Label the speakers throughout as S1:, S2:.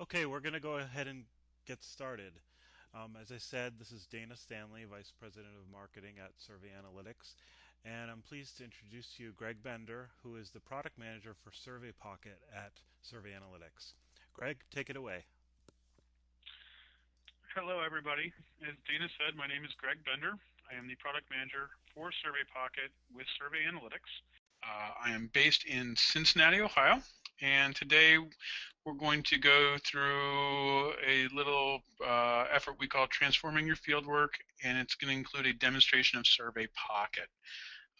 S1: Okay, we're going to go ahead and get started. As I said, this is Dana Stanley, Vice President of Marketing at SurveyAnalytics, and I'm pleased to introduce to you Greg Bender, who is the Product Manager for SurveyPocket at SurveyAnalytics. Greg, take it away.
S2: Hello, everybody. As Dana said, my name is Greg Bender. I am the product manager for SurveyPocket with SurveyAnalytics. I am based in Cincinnati, Ohio, and today we're going to go through a little effort we call Transforming Your Fieldwork, and it's going to include a demonstration of SurveyPocket.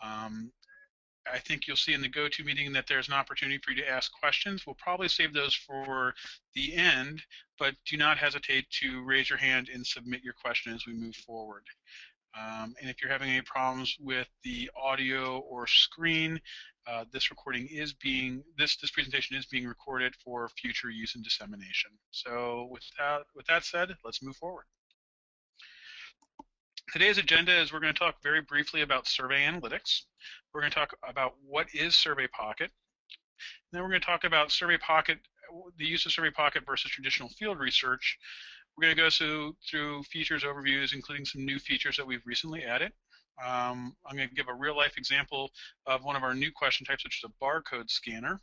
S2: I think you'll see in the go-to meeting that there's an opportunity for you to ask questions. We'll probably save those for the end, but do not hesitate to raise your hand and submit your question as we move forward. And if you're having any problems with the audio or screen, this presentation is being recorded for future use and dissemination. So with that said, let's move forward. Today's agenda is we're going to talk very briefly about SurveyAnalytics. We're going to talk about what is SurveyPocket. Then we're going to talk about SurveyPocket, the use of SurveyPocket versus traditional field research. We're going to go through features overviews, including some new features that we've recently added. I'm going to give a real-life example of one of our new question types, which is a barcode scanner.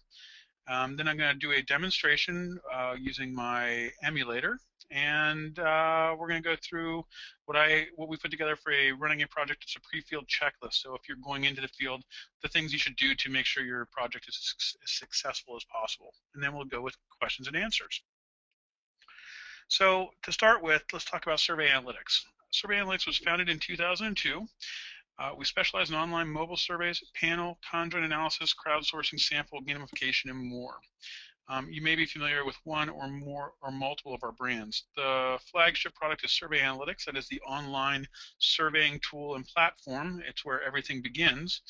S2: Then I'm going to do a demonstration using my emulator, and we're going to go through what we put together for running a project. It's a pre-field checklist. So if you're going into the field, the things you should do to make sure your project is as successful as possible. And then we'll go with questions and answers. So to start with, let's talk about SurveyAnalytics. SurveyAnalytics was founded in 2002. We specialize in online mobile surveys, panel, conjoint analysis, crowdsourcing, sample gamification, and more. You may be familiar with one or more or multiple of our brands. The flagship product is SurveyAnalytics. That is the online surveying tool and platform. It's where everything begins.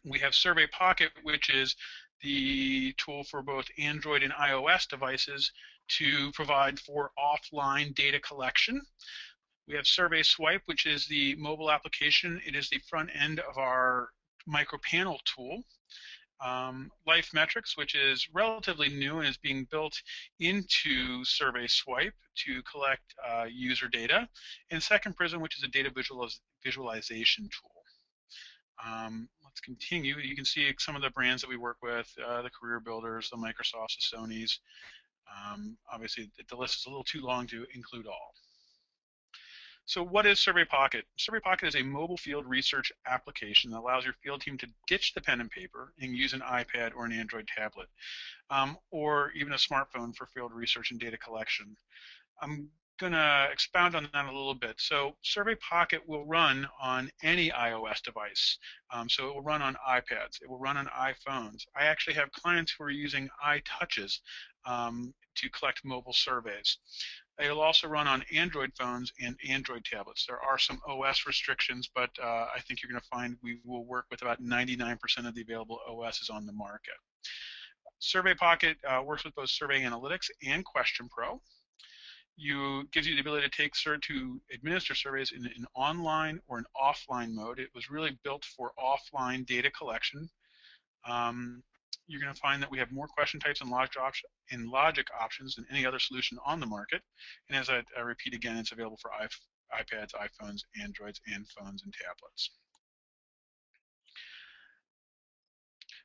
S2: We have SurveyPocket, which is the tool for both Android and iOS devices to provide for offline data collection. We have SurveySwipe, which is the mobile application. It is the front end of our micropanel tool. Lifemetrics, which is relatively new and is being built into SurveySwipe to collect user data. And Second Prism, which is a data visualization tool. Let's continue. You can see some of the brands that we work with, the Career Builders, the Microsofts, the Sonys. Obviously, the list is a little too long to include all. So what is SurveyPocket? SurveyPocket is a mobile field research application that allows your field team to ditch the pen and paper and use an iPad or an Android tablet, or even a smartphone for field research and data collection. I'm going to expound on that a little bit. So SurveyPocket will run on any iOS device. So it will run on iPads. It will run on iPhones. I actually have clients who are using iTouches to collect mobile surveys. It'll also run on Android phones and Android tablets. There are some OS restrictions, but I think you're going to find we will work with about 99% of the available OSs on the market. SurveyPocket works with both SurveyAnalytics and QuestionPro. Gives you the ability to administer surveys in an online or an offline mode. It was really built for offline data collection. You're going to find that we have more question types and logic options than any other solution on the market. And as I repeat again, it's available for iPads, iPhones, Androids, and phones and tablets.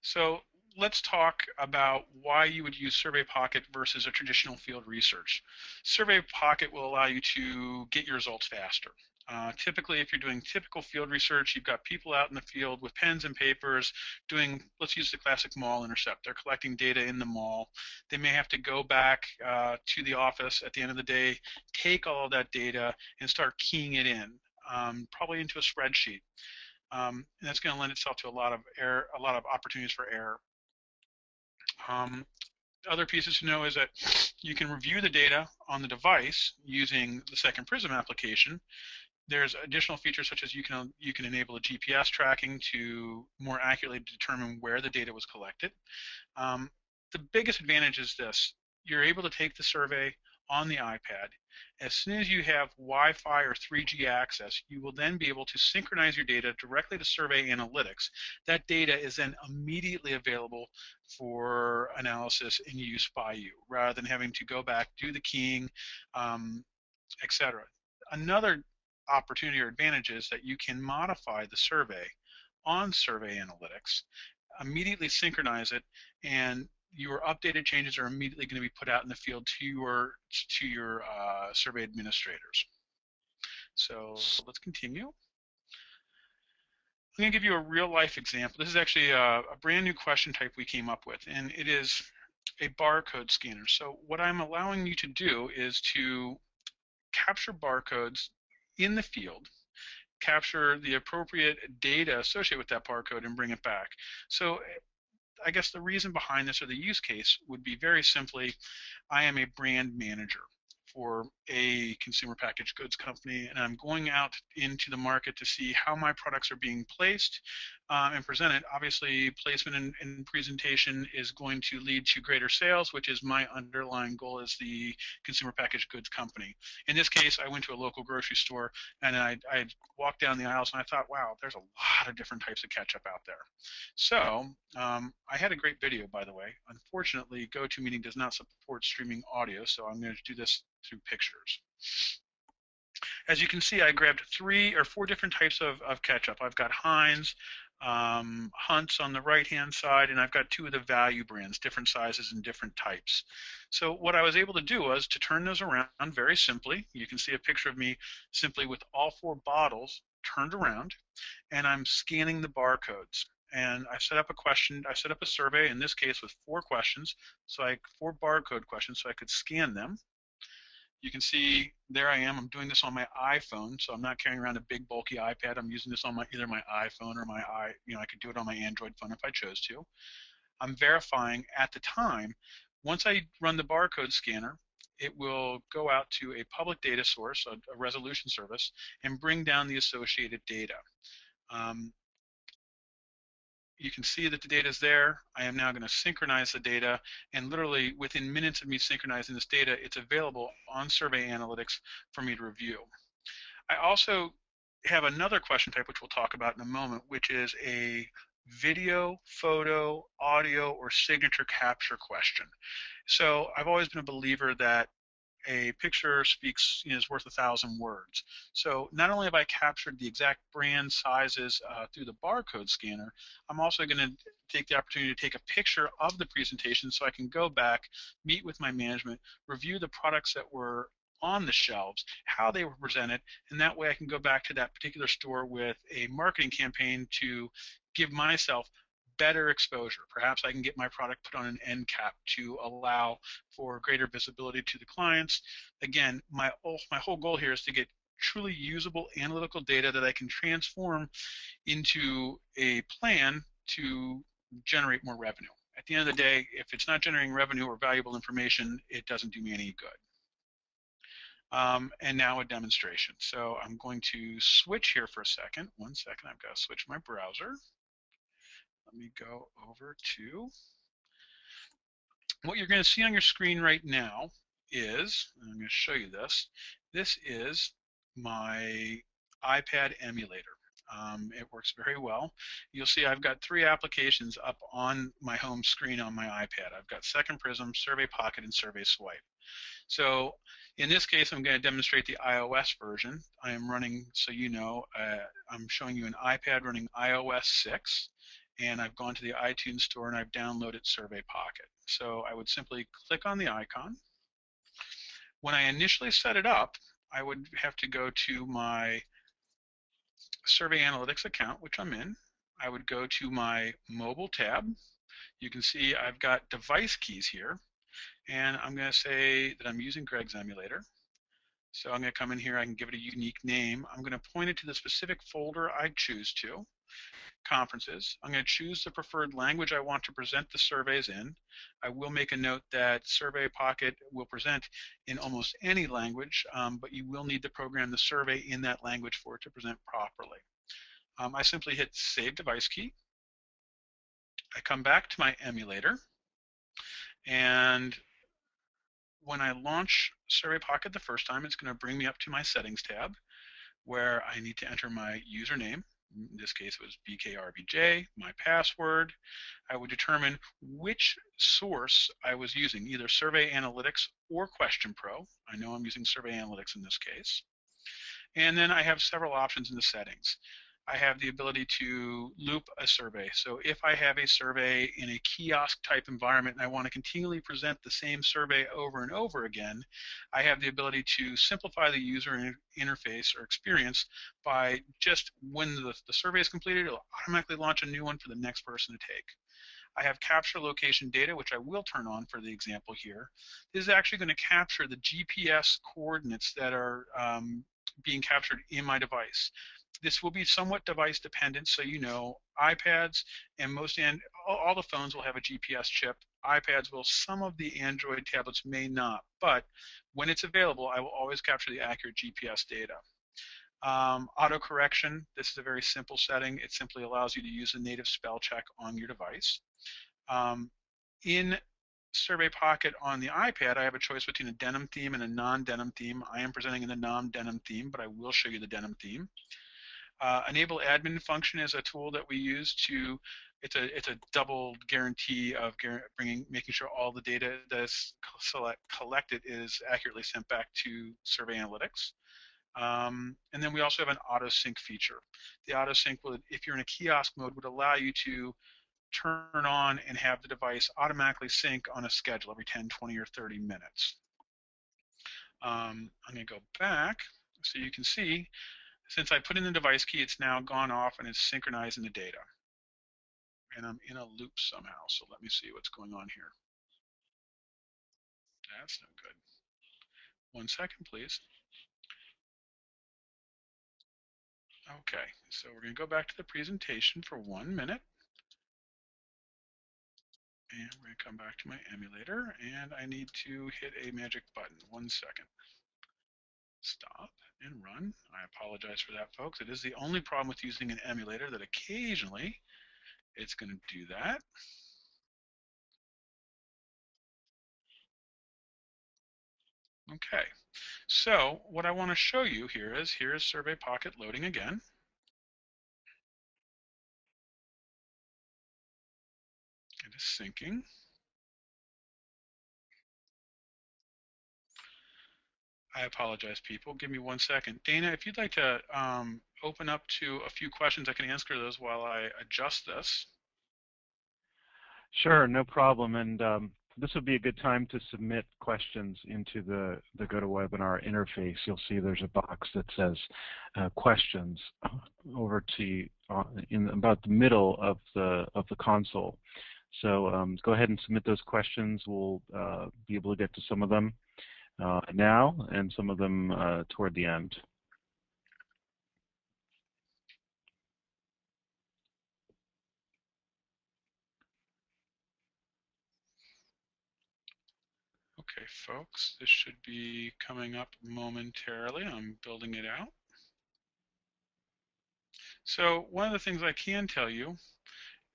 S2: So let's talk about why you would use SurveyPocket versus a traditional field research. SurveyPocket will allow you to get your results faster. Typically, if you're doing typical field research, you've got people out in the field with pens and papers doing, let's use the classic mall intercept. They're collecting data in the mall. They may have to go back to the office at the end of the day, take all of that data, and start keying it in, probably into a spreadsheet. And that's going to lend itself to a lot of opportunities for error. Other pieces to know is that you can review the data on the device using the Second Prism application. There's additional features such as you can enable a GPS tracking to more accurately determine where the data was collected. The biggest advantage is this. You're able to take the survey on the iPad. As soon as you have Wi-Fi or 3G access, you will then be able to synchronize your data directly to SurveyAnalytics. That data is then immediately available for analysis and use by you, rather than having to go back, do the keying, etc. Another opportunity or advantage is that you can modify the survey on SurveyAnalytics, immediately synchronize it, and your updated changes are immediately going to be put out in the field to your survey administrators. So let's continue. I'm going to give you a real life example. This is actually a brand new question type we came up with, and it is a barcode scanner. So what I'm allowing you to do is to capture barcodes in the field, capture the appropriate data associated with that barcode, and bring it back. So I guess the reason behind this, or the use case, would be very simply, I am a brand manager for a consumer packaged goods company, and I'm going out into the market to see how my products are being placed and presented. Obviously, placement and presentation is going to lead to greater sales, which is my underlying goal as the consumer packaged goods company. In this case, I went to a local grocery store, and I walked down the aisles, and I thought, wow, there's a lot of different types of ketchup out there. So I had a great video, by the way. Unfortunately, GoToMeeting does not support streaming audio, so I'm going to do this through pictures. As you can see, I grabbed 3 or 4 different types of ketchup. I've got Heinz, Hunt's on the right-hand side, and I've got 2 of the value brands, different sizes and different types. So what I was able to do was to turn those around very simply. You can see a picture of me simply with all 4 bottles turned around, and I'm scanning the barcodes. And I set up a question, I set up a survey, in this case with 4 questions, so 4 barcode questions, so I could scan them. You can see there I am. I'm doing this on my iPhone, so I'm not carrying around a big bulky iPad. I'm using this on either my iPhone or I could do it on my Android phone if I chose to. I'm verifying at the time. Once I run the barcode scanner, it will go out to a public data source, a resolution service, and bring down the associated data. You can see that the data is there. I am now going to synchronize the data, and literally within minutes of me synchronizing this data, it's available on SurveyAnalytics for me to review. I also have another question type, which we'll talk about in a moment, which is a video, photo, audio, or signature capture question. So I've always been a believer that a picture speaks is worth 1,000 words. So not only have I captured the exact brand sizes through the barcode scanner, I'm also going to take the opportunity to take a picture of the presentation so I can go back, meet with my management, review the products that were on the shelves, how they were presented, and that way I can go back to that particular store with a marketing campaign to give myself better exposure. Perhaps I can get my product put on an end cap to allow for greater visibility to the clients. Again, my whole goal here is to get truly usable analytical data that I can transform into a plan to generate more revenue. At the end of the day, if it's not generating revenue or valuable information, it doesn't do me any good. And now a demonstration. So I'm going to switch here for a second. 1 second, I've got to switch my browser. Let me go over to what you're going to see on your screen right now is, and I'm going to show you this, this is my iPad emulator. It works very well. You'll see I've got 3 applications up on my home screen on my iPad. I've got Second Prism, SurveyPocket, and SurveySwipe. So in this case, I'm going to demonstrate the iOS version. I am running, so you know, I'm showing you an iPad running iOS 6. And I've gone to the iTunes store and I've downloaded SurveyPocket. So I would simply click on the icon. When I initially set it up, I would have to go to my SurveyAnalytics account, which I'm in. I would go to my mobile tab. You can see I've got device keys here, and I'm going to say that I'm using Greg's emulator. So I'm going to come in here, I can give it a unique name. I'm going to point it to the specific folder I choose to. Conferences. I'm going to choose the preferred language I want to present the surveys in. I will make a note that SurveyPocket will present in almost any language, but you will need to program the survey in that language for it to present properly. I simply hit Save Device Key. I come back to my emulator, and when I launch SurveyPocket the first time, it's going to bring me up to my settings tab where I need to enter my username. In this case, it was BKRBJ, my password. I would determine which source I was using, either SurveyAnalytics or Question Pro. I know I'm using SurveyAnalytics in this case. And then I have several options in the settings. I have the ability to loop a survey. So if I have a survey in a kiosk type environment and I want to continually present the same survey over and over again, I have the ability to simplify the user interface or experience by just when the survey is completed, it'll automatically launch a new one for the next person to take. I have capture location data, which I will turn on for the example here. This is actually going to capture the GPS coordinates that are being captured in my device. This will be somewhat device dependent, so you know iPads and all the phones will have a GPS chip. iPads will, some of the Android tablets may not, but when it's available, I will always capture the accurate GPS data. Auto correction, this is a very simple setting. It simply allows you to use a native spell check on your device. In SurveyPocket on the iPad, I have a choice between a denim theme and a non-denim theme. I am presenting in the non-denim theme, but I will show you the denim theme. Enable admin function is a tool that we use to, it's a double guarantee of making sure all the data that's collected is accurately sent back to SurveyAnalytics. And then we also have an auto sync feature. The auto sync will, if you're in a kiosk mode, would allow you to turn on and have the device automatically sync on a schedule every 10, 20, or 30 minutes. I'm going to go back so you can see, since I put in the device key, it's now gone off and it's synchronizing the data. And I'm in a loop somehow, so let me see what's going on here. That's no good. 1 second, please. Okay, so we're going to go back to the presentation for 1 minute. And we're going to come back to my emulator, and I need to hit a magic button. 1 second. Stop and run. I apologize for that, folks. It is the only problem with using an emulator, that occasionally it's going to do that. Okay, so what I want to show you here is SurveyPocket loading again. It is syncing. I apologize, people. Give me 1 second. Dana, if you'd like to open up to a few questions, I can answer those while I adjust this.
S3: Sure, no problem. And this would be a good time to submit questions into the GoToWebinar interface. You'll see there's a box that says questions over to in about the middle of the console. So go ahead and submit those questions. We'll be able to get to some of them now and some of them toward the end.
S2: Okay, folks, this should be coming up momentarily. I'm building it out. So one of the things I can tell you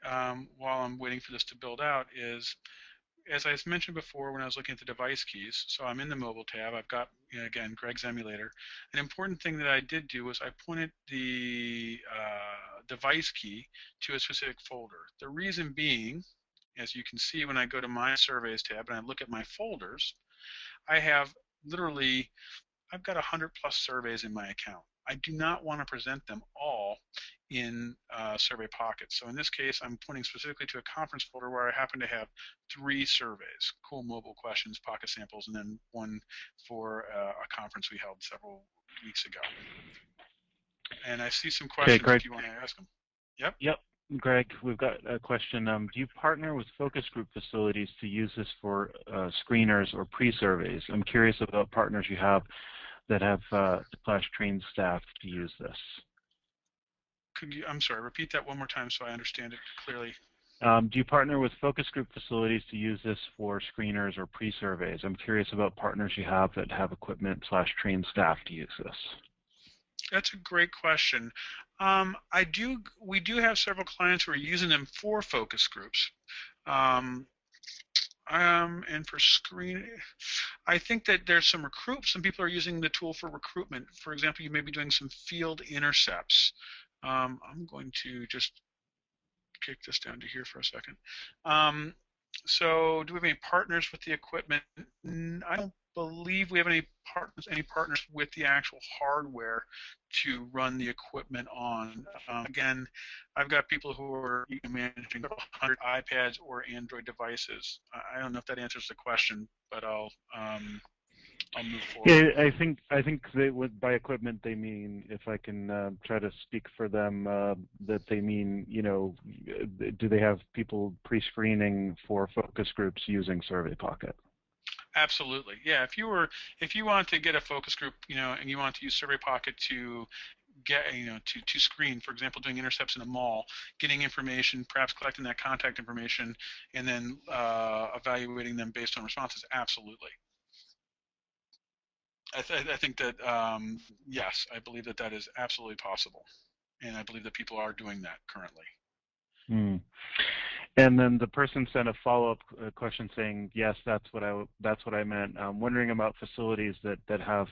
S2: while I'm waiting for this to build out is, as I mentioned before when I was looking at the device keys, so I'm in the mobile tab, I've got, again, Greg's emulator. An important thing that I did do was I pointed the device key to a specific folder. The reason being, as you can see when I go to my surveys tab and I look at my folders, I have literally, I've got 100+ surveys in my account. I do not want to present them all in SurveyPocket. So in this case, I'm pointing specifically to a conference folder where I happen to have 3 surveys, cool mobile questions, pocket samples, and then one for a conference we held several weeks ago. And I see some questions if you want to ask them. Yep.
S3: Yep. Greg, we've got a question. Do you partner with focus group facilities to use this for screeners or pre-surveys? I'm curious about partners you have that have trained staff to use this.
S2: Could you, I'm sorry, repeat that one more time so I understand it clearly.
S3: Do you partner with focus group facilities to use this for screeners or pre-surveys? I'm curious about partners you have that have equipment / trained staff to use this.
S2: That's a great question. We do have several clients who are using them for focus groups. And for screen, I think that there's some people are using the tool for recruitment. For example, you may be doing some field intercepts. I'm going to just kick this down to here for a second. So do we have any partners with the equipment? I don't believe we have any partners with the actual hardware to run the equipment on. Again, I've got people who are managing 100 iPads or Android devices. I don't know if that answers the question, but I'll move
S3: Yeah,
S2: forward.
S3: I think by equipment they mean, if I can try to speak for them, that they mean, do they have people pre-screening for focus groups using SurveyPocket?
S2: Absolutely, yeah. If you want to get a focus group, and you want to use SurveyPocket to get, to screen, for example, doing intercepts in a mall, getting information, perhaps collecting that contact information, and then evaluating them based on responses, absolutely. I think that, yes, I believe that that is absolutely possible. And I believe that people are doing that currently.
S3: Hmm. And then the person sent a follow-up question saying, yes, that's what I meant. I'm wondering about facilities that have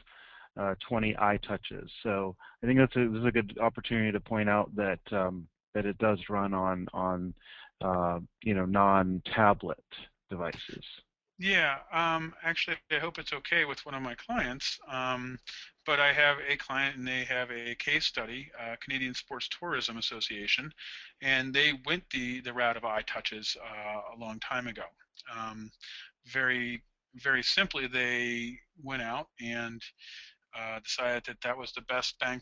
S3: 20 eye touches. So I think this is a good opportunity to point out that that it does run on non-tablet devices.
S2: Yeah, actually, I hope it's okay with one of my clients. But I have a client and they have a case study, Canadian Sports Tourism Association, and they went the route of eye touches a long time ago. Um, very, very simply, they went out and decided that that was the best bang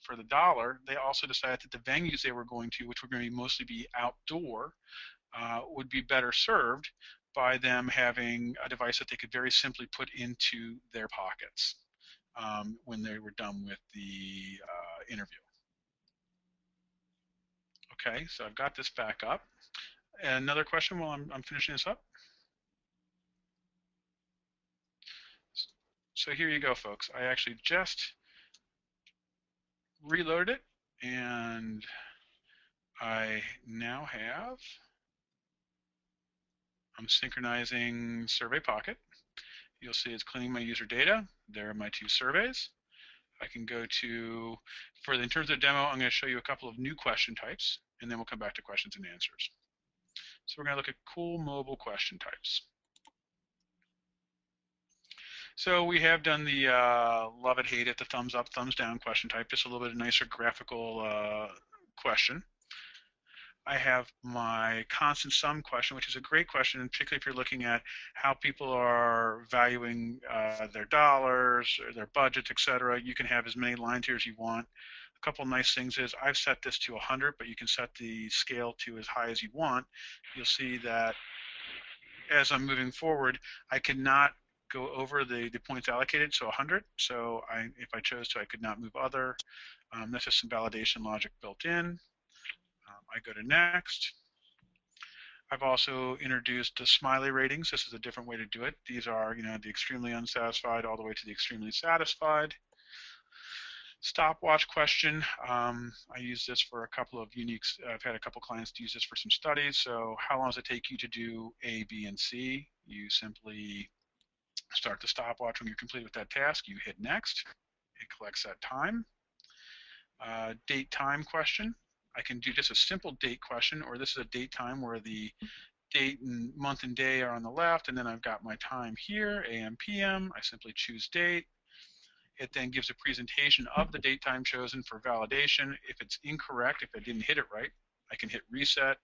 S2: for the dollar. They also decided that the venues they were going to, which were going to mostly be outdoor, would be better served by them having a device that they could very simply put into their pockets when they were done with the interview. Okay, so I've got this back up. Another question while I'm finishing this up. So here you go, folks. I actually just reloaded it, and I now I'm synchronizing SurveyPocket. You'll see it's cleaning my user data. There are my two surveys. I can go to, in terms of demo, I'm going to show you a couple of new question types, and then we'll come back to questions and answers. So we're going to look at cool mobile question types. So we have done the love it, hate it, the thumbs up, thumbs down question type, just a little bit nicer graphical question. I have my constant sum question, which is a great question, particularly if you're looking at how people are valuing their dollars, or their budgets, etc. You can have as many lines here as you want. A couple of nice things is I've set this to 100, but you can set the scale to as high as you want. You'll see that as I'm moving forward, I cannot go over the points allocated, so 100. So if I chose to, I could not move other. That's just some validation logic built in. I go to next. I've also introduced the smiley ratings. This is a different way to do it. These are, the extremely unsatisfied all the way to the extremely satisfied. Stopwatch question. I use this for a couple of unique, I've had a couple clients use this for some studies. So how long does it take you to do A, B, and C? You simply start the stopwatch when you're complete with that task. You hit next. It collects that time. Date time question. I can do just a simple date question, or this is a date time where the date and month and day are on the left, and then I've got my time here, AM, PM. I simply choose date. It then gives a presentation of the date time chosen for validation. If it's incorrect, if I didn't hit it right, I can hit reset,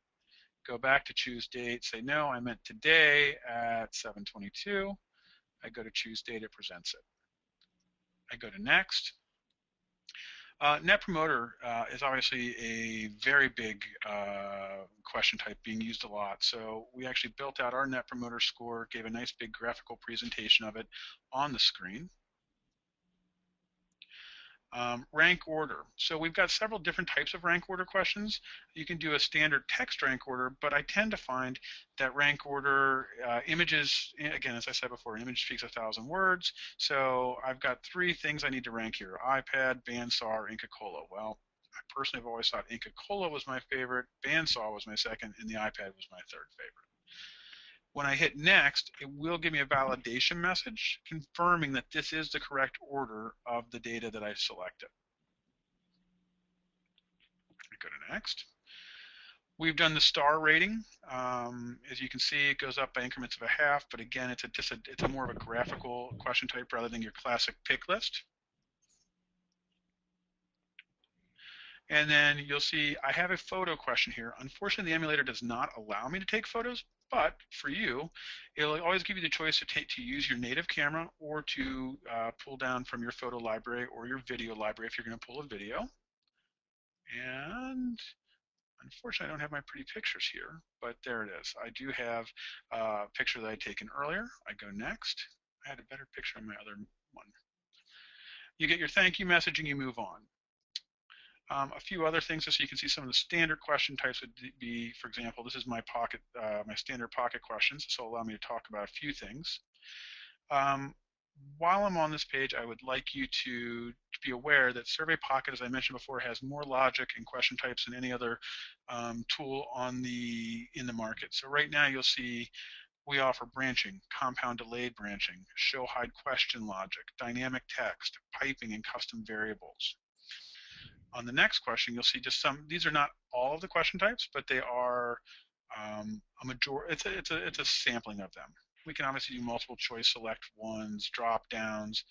S2: go back to choose date, say no, I meant today at 7:22. I go to choose date, it presents it. I go to next. Net promoter is obviously a very big question type being used a lot. So we actually built out our net promoter score, gave a nice big graphical presentation of it on the screen. Rank order. So we've got several different types of rank order questions. You can do a standard text rank order, but I tend to find that rank order images, again, as I said before, an image speaks 1,000 words. So I've got three things I need to rank here: iPad, bandsaw, or Inca Kola. Well, I personally have always thought Inca Kola was my favorite, bandsaw was my second, and the iPad was my third favorite. When I hit next, it will give me a validation message confirming that this is the correct order of the data that I selected. I go to next. We've done the star rating. As you can see, it goes up by increments of a half, but again, it's a more of a graphical question type rather than your classic pick list. And then you'll see I have a photo question here. Unfortunately, the emulator does not allow me to take photos, but for you, it'll always give you the choice to use your native camera or to pull down from your photo library or your video library if you're going to pull a video. And unfortunately, I don't have my pretty pictures here, but there it is. I do have a picture that I'd taken earlier. I go next. I had a better picture on my other one. You get your thank you message and you move on. A few other things, just so you can see some of the standard question types would be, for example, this is my pocket, my standard pocket questions. This will allow me to talk about a few things. While I'm on this page, I would like you to be aware that SurveyPocket, as I mentioned before, has more logic and question types than any other tool in the market. So right now you'll see we offer branching, compound delayed branching, show hide question logic, dynamic text, piping, and custom variables. On the next question, you'll see just some. These are not all of the question types, but they are a majority. It's a sampling of them. We can obviously do multiple choice select ones, drop downs,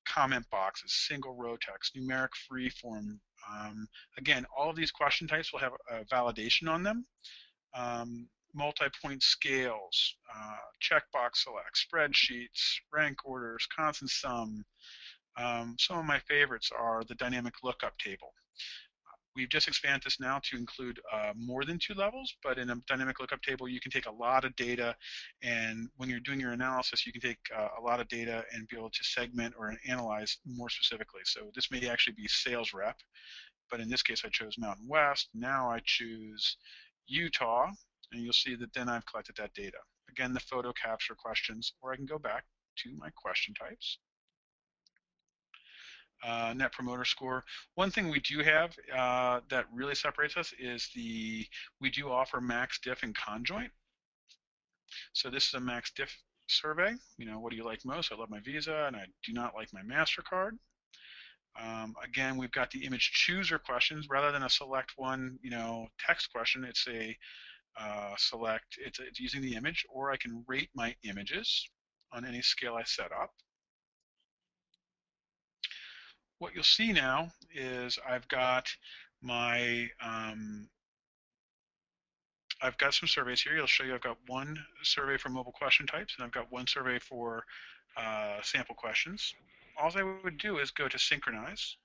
S2: comment boxes, single row text, numeric freeform. Again, all of these question types will have a validation on them. Multi-point scales, checkbox select, spreadsheets, rank orders, constant sum. Some of my favorites are the dynamic lookup table. We've just expanded this now to include more than 2 levels, but in a dynamic lookup table, you can take a lot of data, and when you're doing your analysis, you can take a lot of data and be able to segment or analyze more specifically. So this may actually be sales rep, but in this case, I chose Mountain West. Now I choose Utah, and you'll see that then I've collected that data. Again, the photo capture questions, or I can go back to my question types. Net promoter score. One thing we do have that really separates us is we do offer max diff and conjoint. So this is a max diff survey. You know, what do you like most? I love my Visa and I do not like my MasterCard. Again, we've got the image chooser questions rather than a select one, text question. It's a select. It's using the image, or I can rate my images on any scale I set up. What you'll see now is I've got my I've got some surveys here. You'll show you I've got one survey for mobile question types, and I've got one survey for sample questions. All I would do is go to synchronize.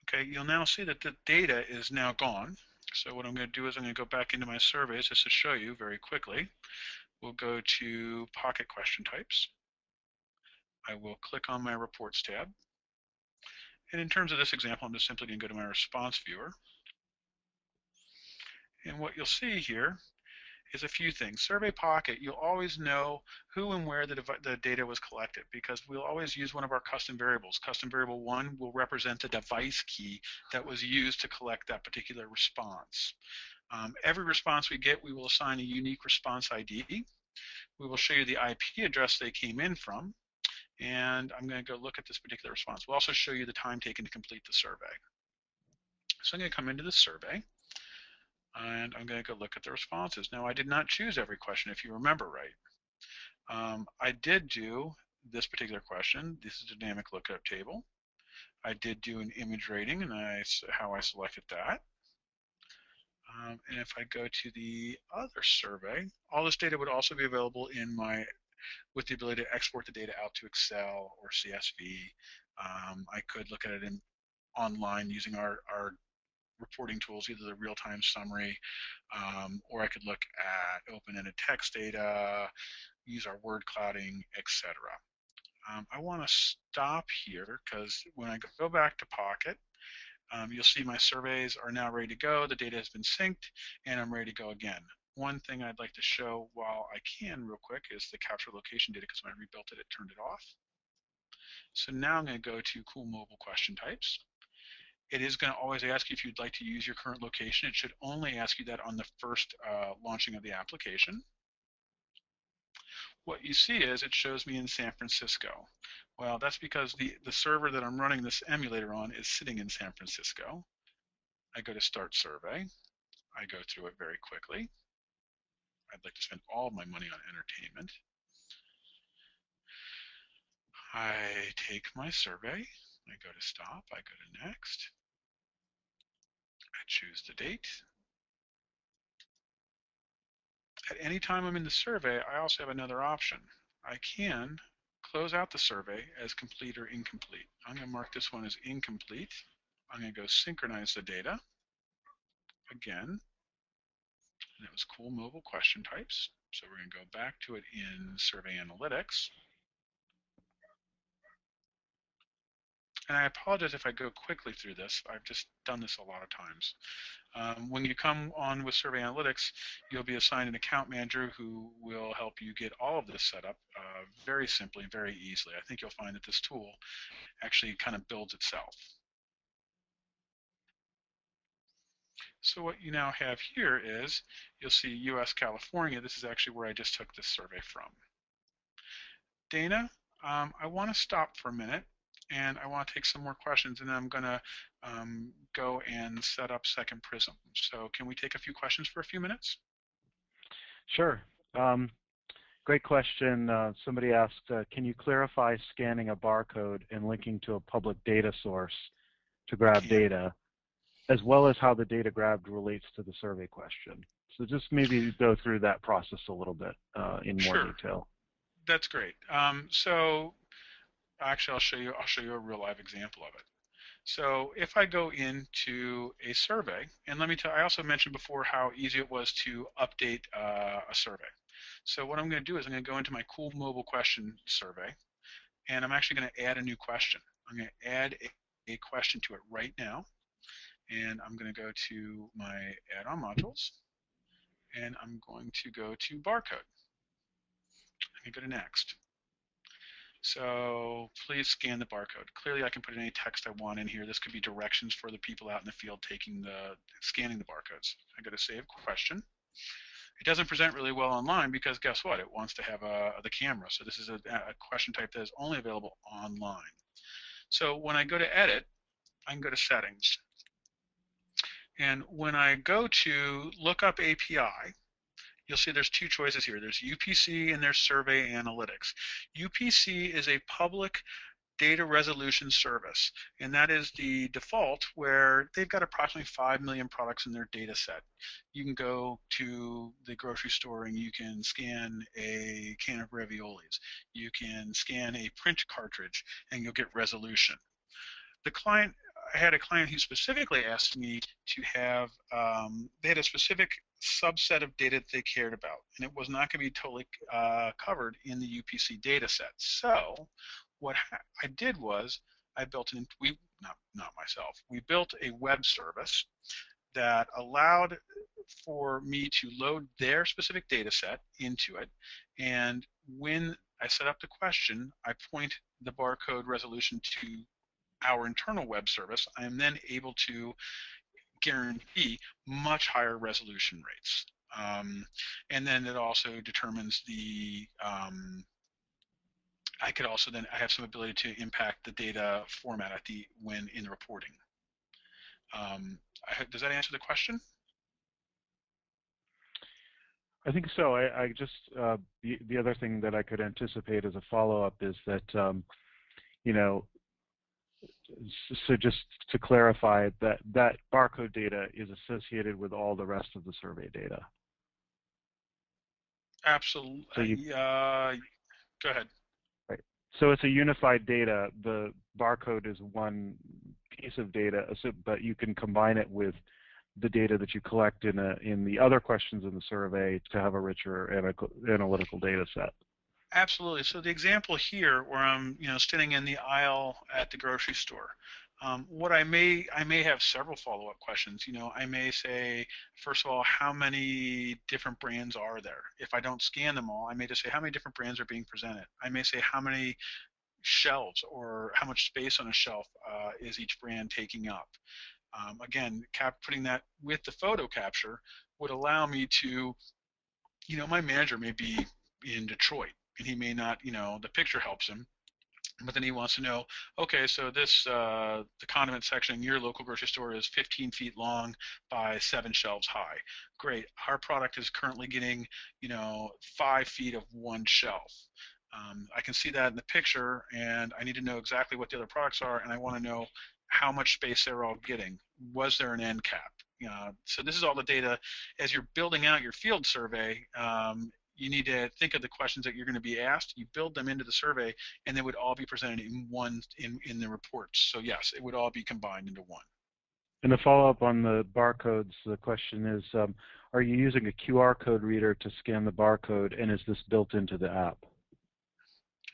S2: Okay, you'll now see that the data is now gone. So what I'm going to do is I'm going to go back into my surveys just to show you very quickly. We'll go to Pocket Question Types. I will click on my Reports tab. And in terms of this example, I'm just simply going to go to my Response Viewer. And what you'll see here is a few things. SurveyPocket, you'll always know who and where the data was collected, because we'll always use one of our custom variables. Custom variable 1 will represent the device key that was used to collect that particular response. Every response we get, we will assign a unique response ID. We will show you the IP address they came in from, and I'm going to go look at this particular response. We'll also show you the time taken to complete the survey. So I'm going to come into the survey, and I'm going to go look at the responses. Now, I did not choose every question, if you remember right. I did do this particular question. This is a dynamic lookup table. I did do an image rating, and how I selected that. And if I go to the other survey, all this data would also be available with the ability to export the data out to Excel or CSV. I could look at it online using our reporting tools, either the real-time summary, or I could look at open-ended text data, use our word clouding, etc. I want to stop here because when I go back to Pocket, you'll see my surveys are now ready to go. The data has been synced, and I'm ready to go again. One thing I'd like to show while I can real quick is the capture location data, because when I rebuilt it, it turned it off. So now I'm going to go to Cool Mobile Question Types. It is going to always ask you if you'd like to use your current location. It should only ask you that on the first launching of the application. What you see is it shows me in San Francisco. Well, that's because the server that I'm running this emulator on is sitting in San Francisco. I go to Start Survey. I go through it very quickly. I'd like to spend all of my money on entertainment. I take my survey. I go to Stop. I go to Next. I choose the date. At any time I'm in the survey, I also have another option. I can close out the survey as complete or incomplete. I'm going to mark this one as incomplete. I'm going to go synchronize the data. Again, and it was cool mobile question types. So we're going to go back to it in SurveyAnalytics. And I apologize if I go quickly through this. I've just done this a lot of times. When you come on with SurveyAnalytics, you'll be assigned an account manager who will help you get all of this set up very simply, very easily. I think you'll find that this tool actually kind of builds itself. So what you now have here is, you'll see US California. This is actually where I just took this survey from. Dana, I want to stop for a minute and I want to take some more questions, and then I'm going to go and set up Second Prism. So can we take a few questions for a few minutes?
S3: Sure. Great question. Somebody asked, can you clarify scanning a barcode and linking to a public data source to grab data, as well as how the data grabbed relates to the survey question? So just maybe go through that process a little bit in more detail.
S2: That's great. So actually, I'll show you a real live example of it. So if I go into a survey, and let me tell, I also mentioned before how easy it was to update a survey. So what I'm going to do is I'm going to go into my Cool Mobile Question survey, and I'm actually going to add a new question. I'm going to add a question to it right now, and I'm going to go to my add-on modules, and I'm going to go to barcode. I'm going to go to next. So please scan the barcode. Clearly I can put any text I want in here. This could be directions for the people out in the field scanning the barcodes. I go to save question. It doesn't present really well online because guess what? It wants to have the camera. So this is a question type that is only available online. So when I go to edit, I can go to settings. And when I go to look up API, you'll see there's two choices here. There's UPC and there's SurveyAnalytics. UPC is a public data resolution service, and that is the default where they've got approximately 5 million products in their data set. You can go to the grocery store and you can scan a can of raviolis. You can scan a print cartridge and you'll get resolution. I had a client who specifically asked me to have, they had a specific subset of data that they cared about, and it was not going to be totally covered in the UPC data set. So what I did was I built not myself, we built a web service that allowed for me to load their specific data set into it, and when I set up the question, I point the barcode resolution to our internal web service. I am then able to guarantee much higher resolution rates. And then it also determines the, I have some ability to impact the data format when in the reporting. Does that answer the question?
S3: I think so. I just, the other thing that I could anticipate as a follow-up is that, you know, so just to clarify, that barcode data is associated with all the rest of the survey data.
S2: Absolutely. So go ahead.
S3: Right. So it's a unified data. The barcode is one piece of data, but you can combine it with the data that you collect in the other questions in the survey to have a richer analytical data set.
S2: Absolutely. So the example here where I'm, standing in the aisle at the grocery store, what I may have several follow-up questions. I may say, first of all, how many different brands are there? If I don't scan them all, I may just say how many different brands are being presented. I may say how many shelves or how much space on a shelf is each brand taking up. Again, putting that with the photo capture would allow me to, my manager may be in Detroit and he may not, the picture helps him, but then he wants to know, okay, so this the condiment section in your local grocery store is 15 feet long by 7 shelves high. Great. Our product is currently getting 5 feet of one shelf. I can see that in the picture, and I need to know exactly what the other products are, and I want to know how much space they're all getting. Was there an end cap? So this is all the data. As you're building out your field survey, you need to think of the questions that you're going to be asked. You build them into the survey, and they would all be presented in one in the reports. So yes, it would all be combined into one.
S3: And to follow up on the barcodes, the question is, are you using a QR code reader to scan the barcode, and is this built into the app?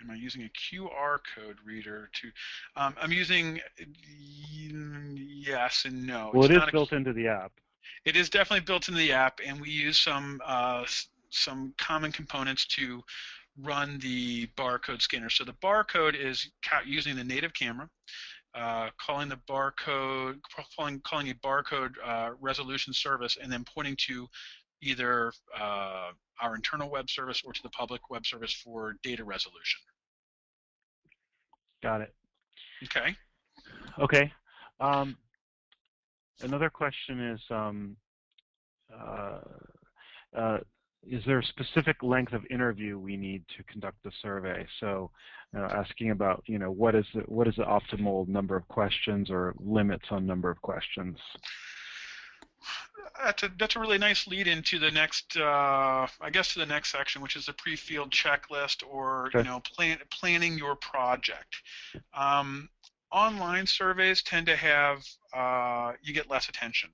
S2: Am I using a QR code reader to? I'm using yes and no.
S3: Well, it is built into the app.
S2: It is definitely built into the app, and we use some common components to run the barcode scanner. So the barcode is using the native camera, calling a barcode resolution service, and then pointing to either our internal web service or to the public web service for data resolution.
S3: Got it.
S2: Okay.
S3: Okay. Another question is there a specific length of interview we need to conduct the survey? So, asking about what is the optimal number of questions or limits on number of questions?
S2: That's a really nice lead into the next, I guess, to the next section, which is the pre-field checklist, or planning your project. Online surveys tend to have you get less attention.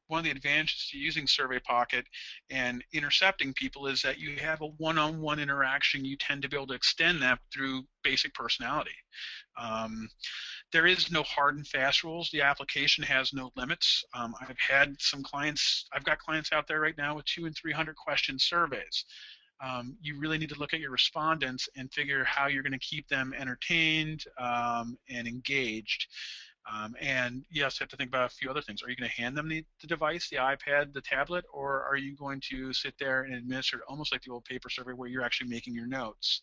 S2: One of the advantages to using SurveyPocket and intercepting people is that you have a one-on-one interaction. You tend to be able to extend that through basic personality. There is no hard and fast rules. The application has no limits. I've got clients out there right now with 200 and 300 question surveys. You really need to look at your respondents and figure how you're going to keep them entertained and engaged. And yes, you have to think about a few other things. Are you going to hand them the device, the iPad, the tablet, or are you going to sit there and administer it almost like the old paper survey where you're actually making your notes?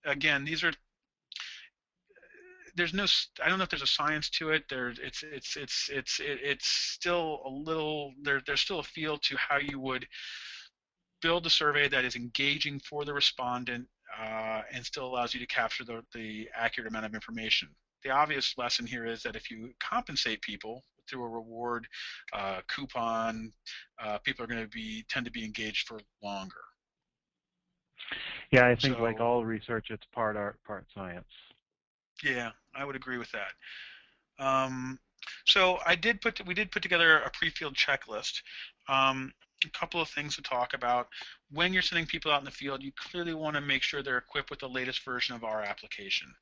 S2: Again, I don't know if there's a science to it. It's still a little, there's still a feel to how you would build a survey that is engaging for the respondent and still allows you to capture the accurate amount of information. The obvious lesson here is that if you compensate people through a reward coupon, people are going to tend to be engaged for longer.
S3: Yeah, I think like all research, it's part art, part science.
S2: Yeah, I would agree with that. So we did put together a pre-field checklist. A couple of things to talk about. When you're sending people out in the field, you clearly want to make sure they're equipped with the latest version of our application.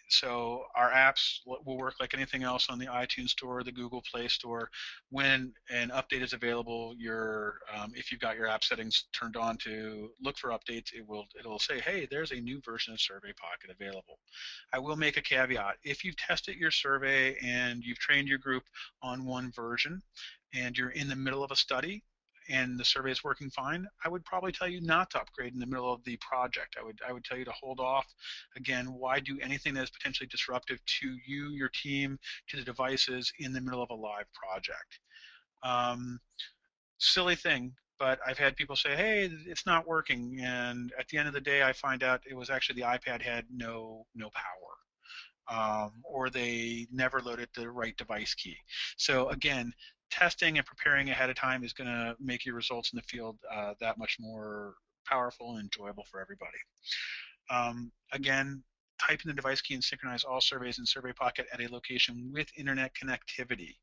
S2: So our apps will work like anything else on the iTunes Store or the Google Play Store. When an update is available, if you've got your app settings turned on to look for updates, it'll say, hey, there's a new version of SurveyPocket available. I will make a caveat. If you've tested your survey and you've trained your group on one version and you're in the middle of a study and the survey is working fine, I would probably tell you not to upgrade in the middle of the project. I would tell you to hold off. Again, why do anything that is potentially disruptive to you, your team, to the devices in the middle of a live project? Silly thing, but I've had people say, hey, it's not working, and at the end of the day, I find out it was actually the iPad had no power, or they never loaded the right device key. So again, testing and preparing ahead of time is going to make your results in the field that much more powerful and enjoyable for everybody. Again, type in the device key and synchronize all surveys in SurveyPocket at a location with internet connectivity.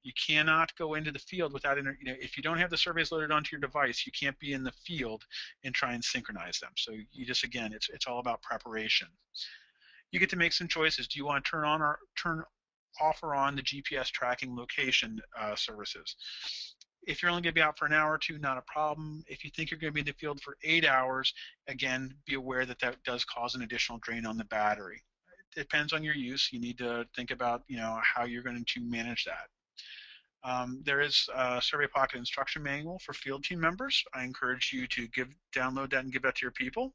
S2: You cannot go into the field without if you don't have the surveys loaded onto your device, you can't be in the field and try and synchronize them. So you just, again, it's all about preparation. You get to make some choices. Do you want to turn off or on the GPS tracking location services? If you're only going to be out for an hour or two, not a problem. If you think you're going to be in the field for 8 hours, again, be aware that that does cause an additional drain on the battery. It depends on your use. You need to think about, how you're going to manage that. There is a SurveyPocket instruction manual for field team members. I encourage you to download that and give that to your people.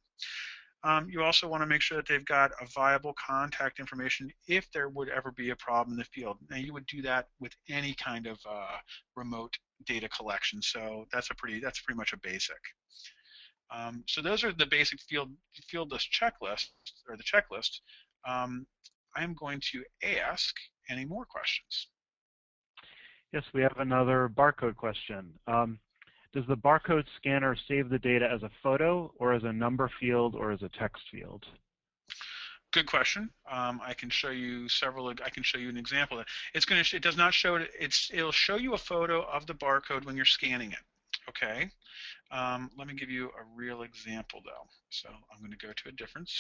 S2: You also want to make sure that they've got a viable contact information if there would ever be a problem in the field. Now, you would do that with any kind of remote data collection, so that's pretty much a basic. So those are the basic field list checklist, or the checklist. I'm going to ask any more questions.
S3: Yes, we have another barcode question. Does the barcode scanner save the data as a photo, or as a number field, or as a text field?
S2: Good question. I can show you several. I can show you an example. It does not show it. It'll show you a photo of the barcode when you're scanning it. Okay. Let me give you a real example though. So I'm going to go to a different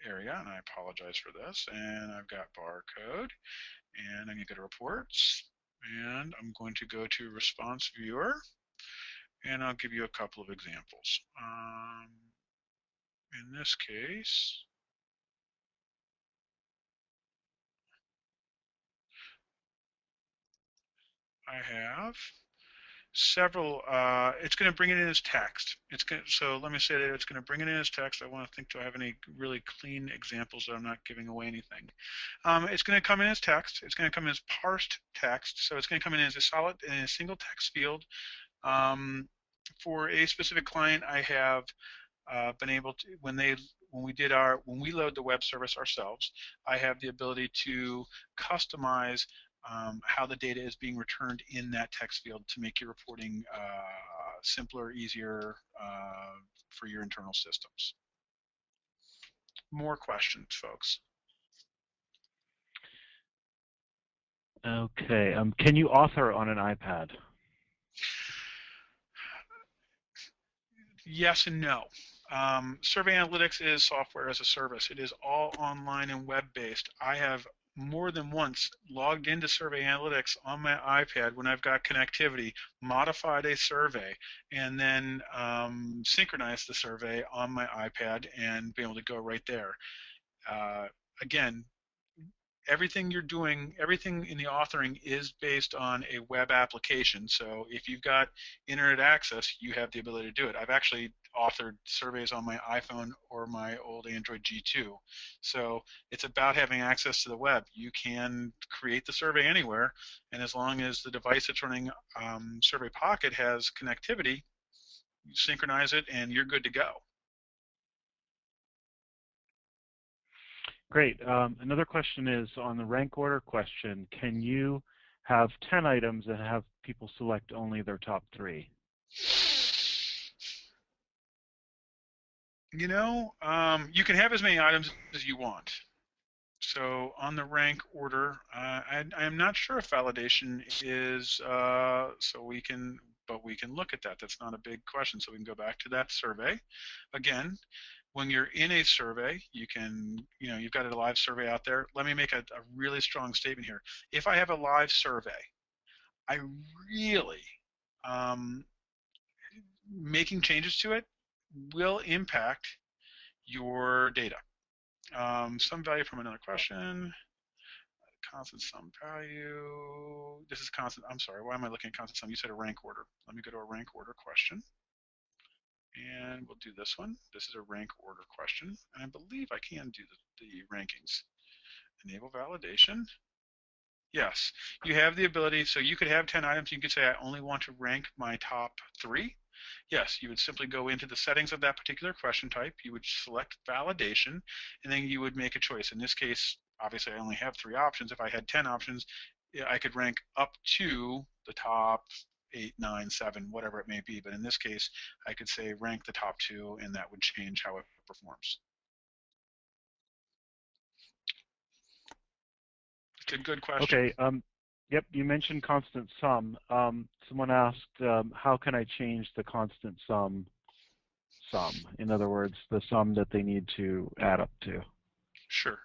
S2: area, and I apologize for this. And I've got barcode, and I'm going to go to reports, and I'm going to go to response viewer. And I'll give you a couple of examples. In this case, I have several. It's going to bring it in as text. So let me say that it's going to bring it in as text. I want to think, do I have any really clean examples that I'm not giving away anything? It's going to come in as text. It's going to come in as parsed text. So it's going to come in as in a single text field. For a specific client, I have been able to, when we load the web service ourselves, I have the ability to customize how the data is being returned in that text field to make your reporting simpler, easier for your internal systems. More questions, folks?
S3: Okay. Can you author on an iPad?
S2: Yes and no. SurveyAnalytics is software as a service. It is all online and web-based. I have more than once logged into SurveyAnalytics on my iPad when I've got connectivity, modified a survey, and then synchronized the survey on my iPad and be able to go right there. Again, everything you're doing, everything in the authoring is based on a web application. So if you've got internet access, you have the ability to do it. I've actually authored surveys on my iPhone or my old Android G2. So it's about having access to the web. You can create the survey anywhere, and as long as the device that's running SurveyPocket has connectivity, you synchronize it and you're good to go.
S3: Great. Another question is on the rank order question. Can you have 10 items and have people select only their top 3?
S2: You can have as many items as you want. So on the rank order, I am not sure if validation is, but we can look at that. That's not a big question. So we can go back to that survey. Again, when you're in a survey, you can, you've got a live survey out there. Let me make a really strong statement here. If I have a live survey, I really, making changes to it will impact your data. Some value from another question. Constant sum value. This is constant. I'm sorry. Why am I looking at constant sum? You said a rank order. Let me go to a rank order question. And we'll do this one. This is a rank order question. And I believe I can do the rankings. Enable validation. Yes, you have the ability. So you could have 10 items. You could say, I only want to rank my top 3. Yes, you would simply go into the settings of that particular question type. You would select validation, and then you would make a choice. In this case, obviously, I only have 3 options. If I had 10 options, I could rank up to the top 8, 9, 7, whatever it may be. But in this case, I could say rank the top 2, and that would change how it performs. It's a good question.
S3: Okay. Yep, you mentioned constant sum. Someone asked, how can I change the constant sum? In other words, the sum that they need to add up to.
S2: Sure.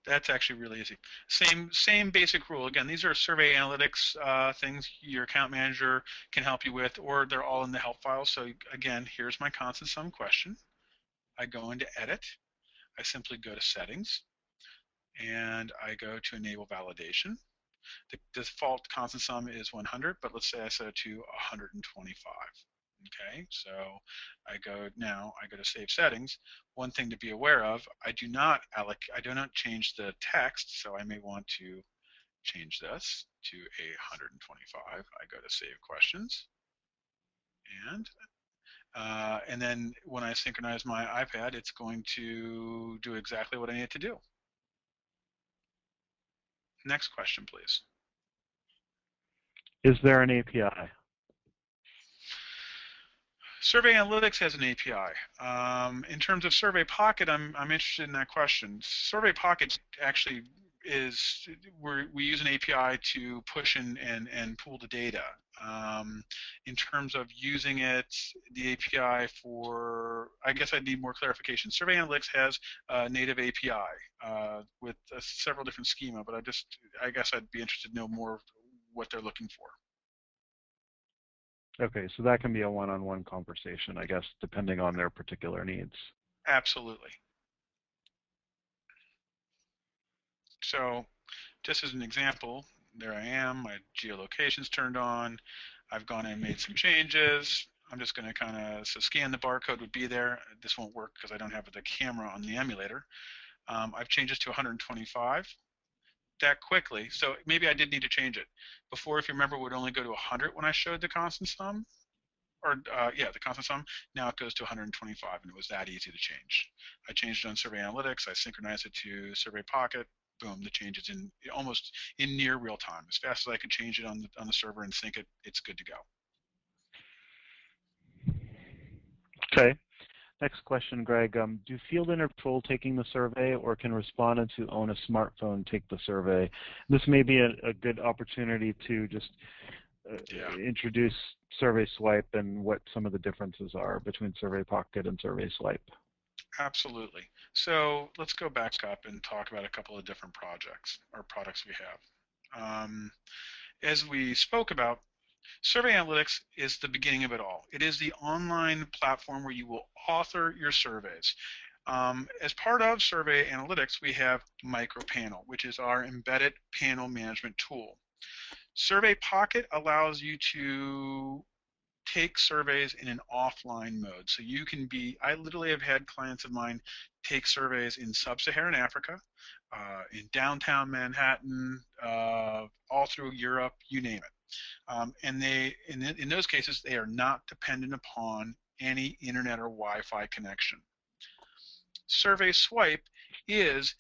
S2: That's actually really easy. Same basic rule. Again, these are SurveyAnalytics things your account manager can help you with, or they're all in the help file. So again, here's my constant sum question. I go into Edit. I simply go to Settings, and I go to Enable Validation. The default constant sum is 100, but let's say I set it to 125. Okay, so I go to Save Settings. One thing to be aware of, I do not change the text, so I may want to change this to 125. I go to Save Questions, and then when I synchronize my iPad, it's going to do exactly what I need it to do. Next question, please.
S3: Is there an API?
S2: SurveyAnalytics has an API. In terms of SurveyPocket, I'm interested in that question. SurveyPocket actually is we use an API to push and pool the data. In terms of using it, the API for, I guess I'd need more clarification. SurveyAnalytics has a native API with several different schema, but I guess I'd be interested to know more what they're looking for.
S3: Okay, so that can be a one-on-one conversation, I guess, depending on their particular needs.
S2: Absolutely. So just as an example, there I am, my geolocation's turned on, I've gone and made some changes. I'm just going to kind of, so scan the barcode would be there. This won't work because I don't have the camera on the emulator. I've changed this to 125 that quickly, so maybe I did need to change it. Before, if you remember, it would only go to 100 when I showed the constant sum, or yeah, the constant sum. Now it goes to 125, and it was that easy to change. I changed it on SurveyAnalytics. I synchronized it to SurveyPocket. Boom, the change is in almost in near real time. As fast as I could change it on the server and sync it, it's good to go.
S3: Okay. Next question, Greg. Do field control taking the survey, or can respondents who own a smartphone take the survey? This may be a good opportunity to just introduce SurveySwipe and what some of the differences are between SurveyPocket and SurveySwipe.
S2: Absolutely. So let's go back up and talk about a couple of different projects or products we have. As we spoke about, SurveyAnalytics is the beginning of it all. It is the online platform where you will author your surveys. As part of SurveyAnalytics, we have MicroPanel, which is our embedded panel management tool. SurveyPocket allows you to take surveys in an offline mode. So you can be, I literally have had clients of mine take surveys in sub-Saharan Africa, in downtown Manhattan, all through Europe, you name it. And they, in those cases, they are not dependent upon any internet or Wi-Fi connection. SurveySwipe is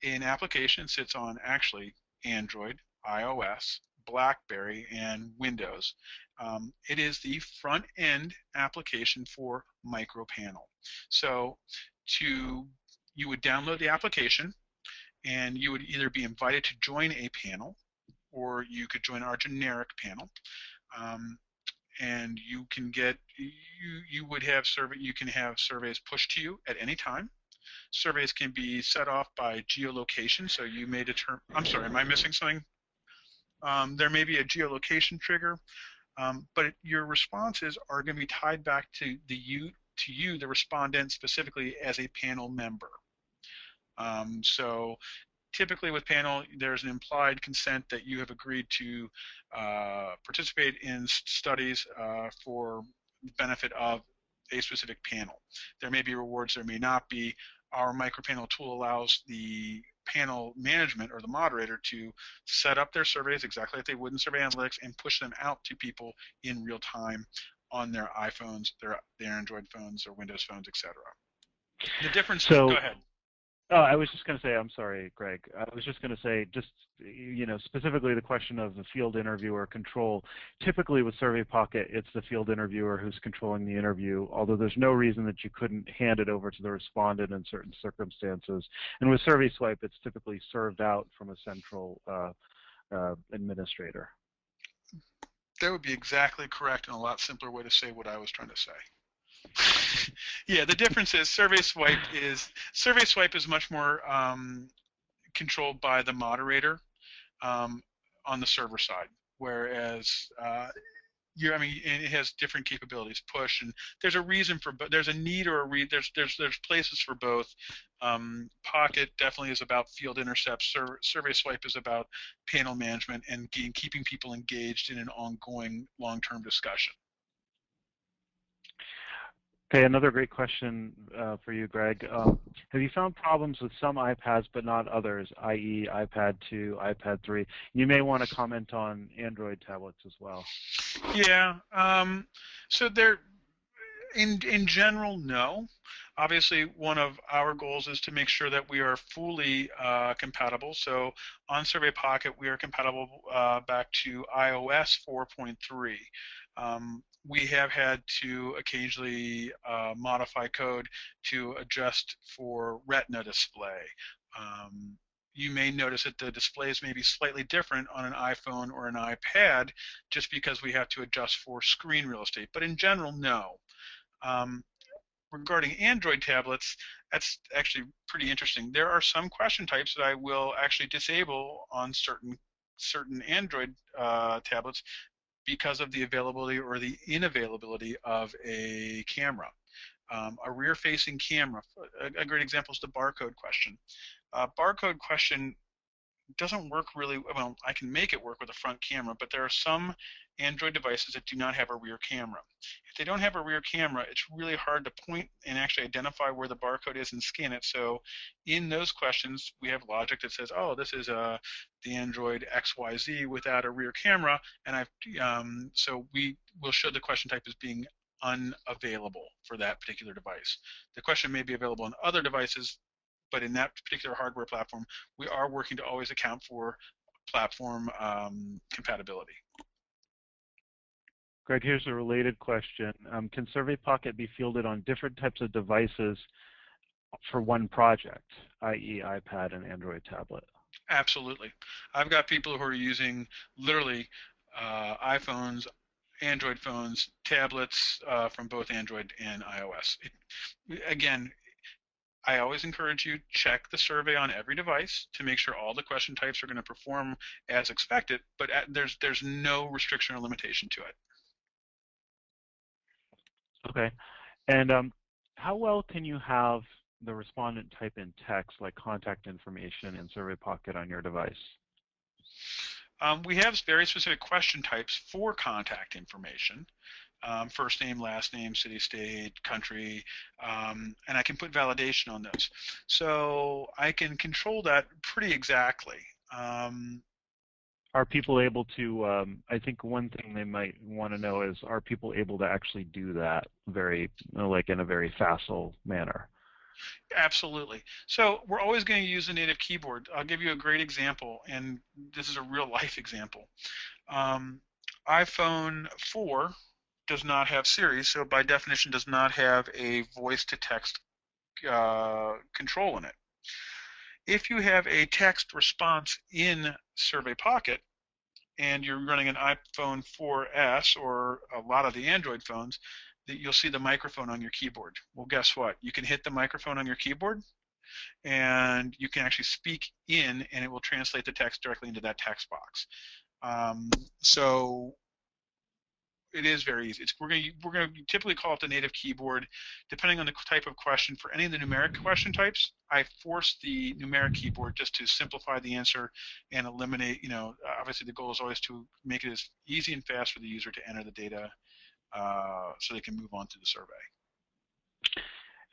S2: an application, sits on actually Android, iOS, BlackBerry, and Windows. It is the front-end application for MicroPanel. So you would download the application, and you would either be invited to join a panel, or you could join our generic panel. And you can get, you can have surveys pushed to you at any time. Surveys can be set off by geolocation, so you may determine, I'm sorry, am I missing something? There may be a geolocation trigger, but your responses are going to be tied back to you, the respondent, specifically as a panel member. So typically with panel, there's an implied consent that you have agreed to participate in studies for the benefit of a specific panel. There may be rewards, there may not be. Our MicroPanel tool allows the panel management or the moderator to set up their surveys exactly like they would in SurveyAnalytics and push them out to people in real time on their iPhones, their Android phones, or Windows phones, etc. The difference. Go ahead.
S3: Oh, I was just going to say, I'm sorry, Greg. I was just going to say, just, you know, specifically the question of the field interviewer control. Typically with SurveyPocket, it's the field interviewer who's controlling the interview, although there's no reason that you couldn't hand it over to the respondent in certain circumstances. And with SurveySwipe, it's typically served out from a central administrator.
S2: That would be exactly correct and a lot simpler way to say what I was trying to say. Yeah, the difference is SurveySwipe is much more controlled by the moderator on the server side, whereas I mean, and it has different capabilities, push, and there's a reason for, but there's a need or a there's places for both. Pocket definitely is about field intercepts. SurveySwipe is about panel management and keeping people engaged in an ongoing long-term discussion.
S3: Okay, another great question for you, Greg. Have you found problems with some iPads but not others, i.e. iPad 2, iPad 3? You may want to comment on Android tablets as well.
S2: Yeah, so in general, no. Obviously, one of our goals is to make sure that we are fully compatible. So on SurveyPocket, we are compatible back to iOS 4.3. We have had to occasionally modify code to adjust for Retina display. You may notice that the displays may be slightly different on an iPhone or an iPad just because we have to adjust for screen real estate. But in general, no. Regarding Android tablets, that's actually pretty interesting. There are some question types that I will actually disable on certain Android tablets because of the availability or the inavailability of a camera. A rear-facing camera, a great example is the barcode question. Barcode question doesn't work really well. I can make it work with a front camera, but there are some Android devices that do not have a rear camera. If they don't have a rear camera, it's really hard to point and actually identify where the barcode is and scan it. So in those questions, we have logic that says, oh, this is the Android XYZ without a rear camera, and so we will show the question type as being unavailable for that particular device. The question may be available on other devices, but in that particular hardware platform, we are working to always account for platform compatibility.
S3: Greg, here's a related question. Can SurveyPocket be fielded on different types of devices for one project, i.e. iPad and Android tablet?
S2: Absolutely. I've got people who are using literally iPhones, Android phones, tablets from both Android and iOS. Again, I always encourage you check the survey on every device to make sure all the question types are going to perform as expected, but there's no restriction or limitation to it.
S3: Okay. And how well can you have the respondent type in text, like contact information in SurveyPocket on your device?
S2: We have very specific question types for contact information. First name, last name, city, state, country, and I can put validation on those. So I can control that pretty exactly.
S3: Are people able to, I think one thing they might want to know is, are people able to actually do that like in a very facile manner?
S2: Absolutely. So we're always going to use the native keyboard. I'll give you a great example, and this is a real life example. iPhone 4 does not have Siri, so by definition does not have a voice-to-text control in it. If you have a text response in SurveyPocket and you're running an iPhone 4S or a lot of the Android phones, you'll see the microphone on your keyboard. Well, guess what? You can hit the microphone on your keyboard and you can actually speak in and it will translate the text directly into that text box. So it is very easy. We're going to typically call it the native keyboard. Depending on the type of question, for any of the numeric question types, I force the numeric keyboard just to simplify the answer and eliminate, obviously the goal is always to make it as easy and fast for the user to enter the data so they can move on to the survey.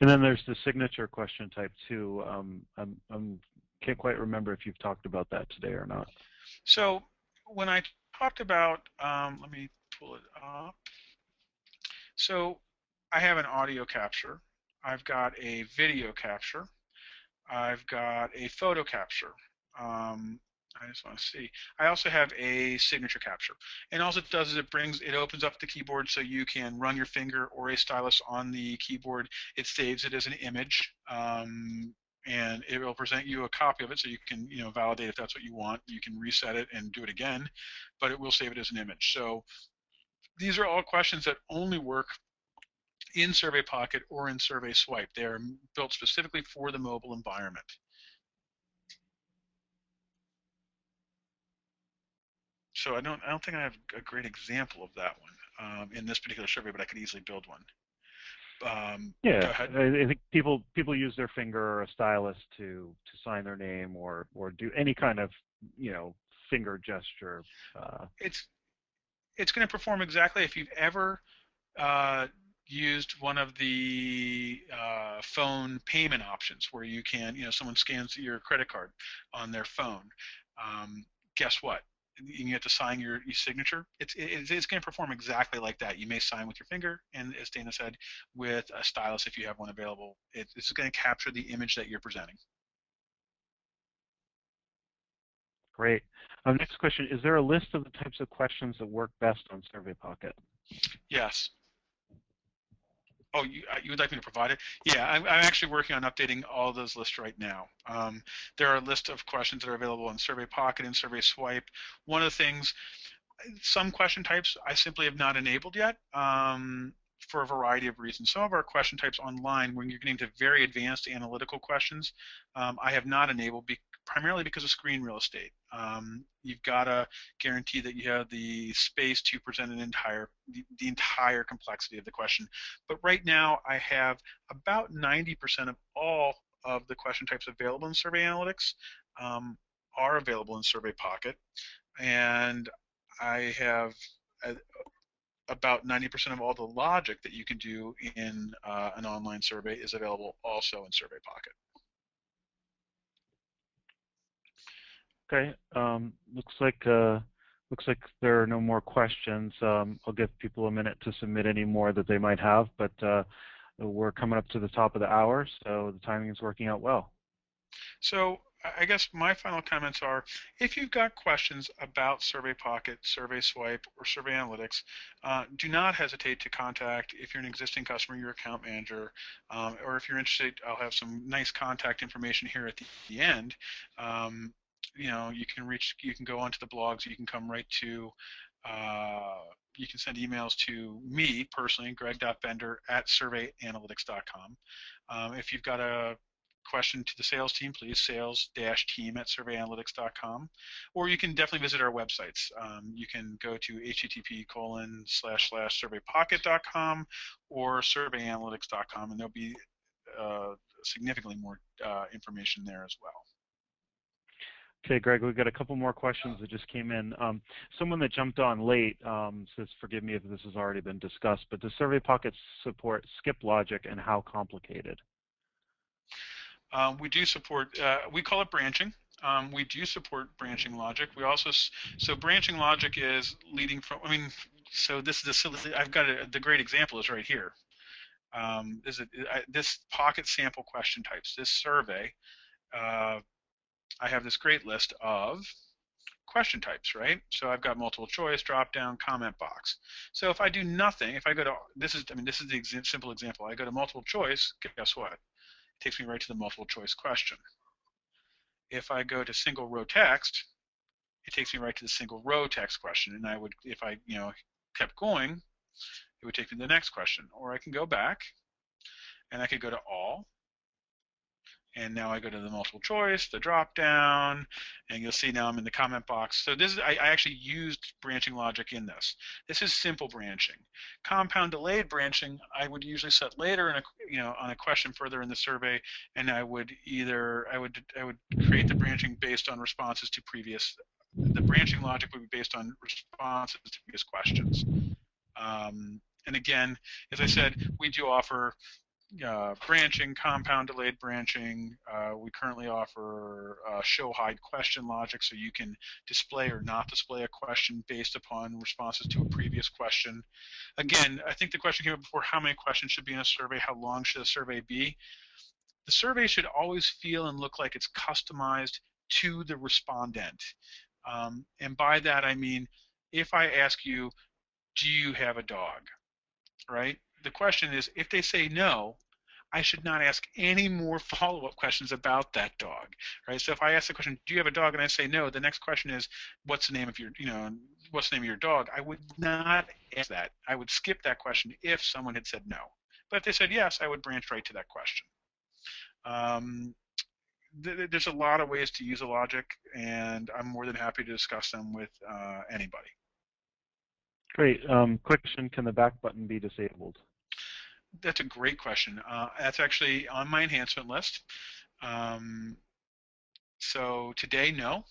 S3: And then there's the signature question type too. I can't quite remember if you've talked about that today or not.
S2: So when I talked about, let me pull it up. So I have an audio capture. I've got a video capture. I've got a photo capture. I just want to see. I also have a signature capture. And all it does is it opens up the keyboard so you can run your finger or a stylus on the keyboard. It saves it as an image. And it will present you a copy of it so you can validate if that's what you want. You can reset it and do it again, but it will save it as an image. So these are all questions that only work in SurveyPocket or in SurveySwipe. They are built specifically for the mobile environment. so I don't think I have a great example of that one in this particular survey, but I could easily build one.
S3: Yeah,
S2: Go ahead.
S3: I think people use their finger or a stylus to sign their name or do any kind of finger gesture.
S2: It's going to perform exactly if you've ever used one of the phone payment options where you can, someone scans your credit card on their phone. Guess what? You have to sign your signature. It's going to perform exactly like that. You may sign with your finger, and as Dana said, with a stylus if you have one available. It's going to capture the image that you're presenting.
S3: Great. Next question, is there a list of the types of questions that work best on SurveyPocket?
S2: Yes. Oh, you would like me to provide it? Yeah, I'm actually working on updating all those lists right now. There are a list of questions that are available in SurveyPocket and SurveySwipe. One of the things, some question types I simply have not enabled yet for a variety of reasons. Some of our question types online, when you're getting to very advanced analytical questions, I have not enabled primarily because of screen real estate. You've got to guarantee that you have the space to present the entire complexity of the question. But right now, I have about 90% of all of the question types available in SurveyAnalytics are available in SurveyPocket, and I have about 90% of all the logic that you can do in an online survey is available also in SurveyPocket.
S3: Okay, looks like there are no more questions. I'll give people a minute to submit any more that they might have, but we're coming up to the top of the hour, so the timing is working out well.
S2: So I guess my final comments are, if you've got questions about SurveyPocket, SurveySwipe, or SurveyAnalytics, do not hesitate to contact, if you're an existing customer, your account manager, or if you're interested, I'll have some nice contact information here at the end. You can go onto the blogs, you can come right to, you can send emails to me personally, greg.bender@surveyanalytics.com. If you've got a question to the sales team, please sales-team@surveyanalytics.com, or you can definitely visit our websites. You can go to http://surveypocket.com or surveyanalytics.com, and there'll be significantly more information there as well.
S3: Okay, Greg, we've got a couple more questions that just came in. Someone that jumped on late says, forgive me if this has already been discussed, but does SurveyPocket support skip logic, and how complicated?
S2: We do support, we call it branching. We do support branching logic. We also, so branching logic is leading from, so this is I've got the great example is right here. This pocket sample question types, this survey, I have this great list of question types, right? So I've got multiple choice, drop down, comment box. So if I do nothing, if I go to, this is the simple example. I go to multiple choice, guess what? It takes me right to the multiple choice question. If I go to single row text, it takes me right to the single row text question. And I would, if I kept going, it would take me to the next question. Or I can go back, and I could go to all. And now I go to the multiple choice, the drop down, and you'll see now I'm in the comment box. So this is, I actually used branching logic in this. This is simple branching. Compound delayed branching, I would usually set later in a, on a question further in the survey, and I would create the branching based on responses to previous. The branching logic would be based on responses to previous questions. And again, as I said, we do offer branching, compound delayed branching. We currently offer show hide question logic, so you can display or not display a question based upon responses to a previous question. Again, I think the question came up before, how many questions should be in a survey? How long should a survey be? The survey should always feel and look like it's customized to the respondent. And by that I mean, if I ask you, do you have a dog? Right? The question is, if they say no, I should not ask any more follow-up questions about that dog, right? So if I ask the question, do you have a dog, and I say no, the next question is, what's the name of your, what's the name of your dog? I would not ask that. I would skip that question if someone had said no. But if they said yes, I would branch right to that question. there's a lot of ways to use a logic, and I'm more than happy to discuss them with anybody.
S3: Great. Quick question, can the back button be disabled?
S2: That's a great question. That's actually on my enhancement list. So today, no.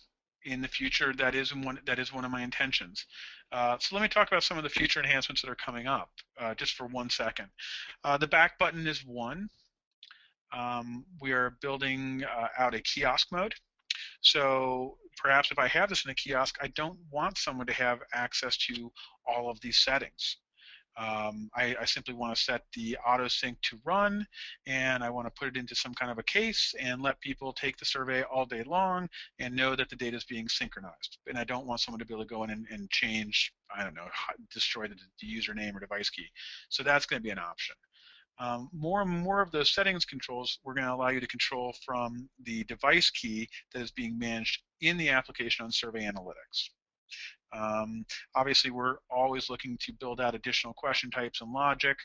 S2: In the future, that is one of my intentions. So let me talk about some of the future enhancements that are coming up, just for 1 second. The back button is one. We are building out a kiosk mode. So perhaps if I have this in a kiosk, I don't want someone to have access to all of these settings. I simply want to set the auto sync to run, and I want to put it into some kind of a case and let people take the survey all day long and know that the data is being synchronized. And I don't want someone to be able to go in and change, I don't know, destroy the username or device key. So that's going to be an option. More and more of those settings controls, we're going to allow you to control from the device key that is being managed in the application on SurveyAnalytics. Obviously, we're always looking to build out additional question types and logic.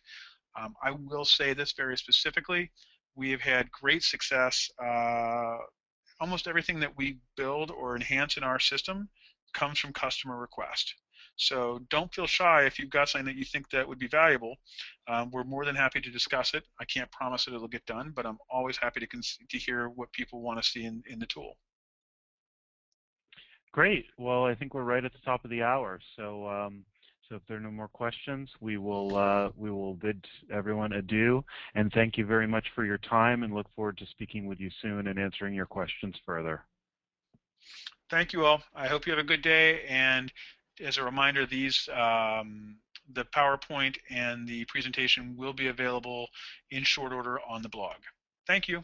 S2: I will say this very specifically. We have had great success. Almost everything that we build or enhance in our system comes from customer request. So don't feel shy if you've got something that you think that would be valuable. We're more than happy to discuss it. I can't promise that it'll get done, but I'm always happy to hear what people want to see in the tool.
S3: Great. Well, I think we're right at the top of the hour. So, so if there are no more questions, we will bid everyone adieu. And thank you very much for your time, and look forward to speaking with you soon and answering your questions further.
S2: Thank you all. I hope you have a good day. And as a reminder, these the PowerPoint and the presentation will be available in short order on the blog. Thank you.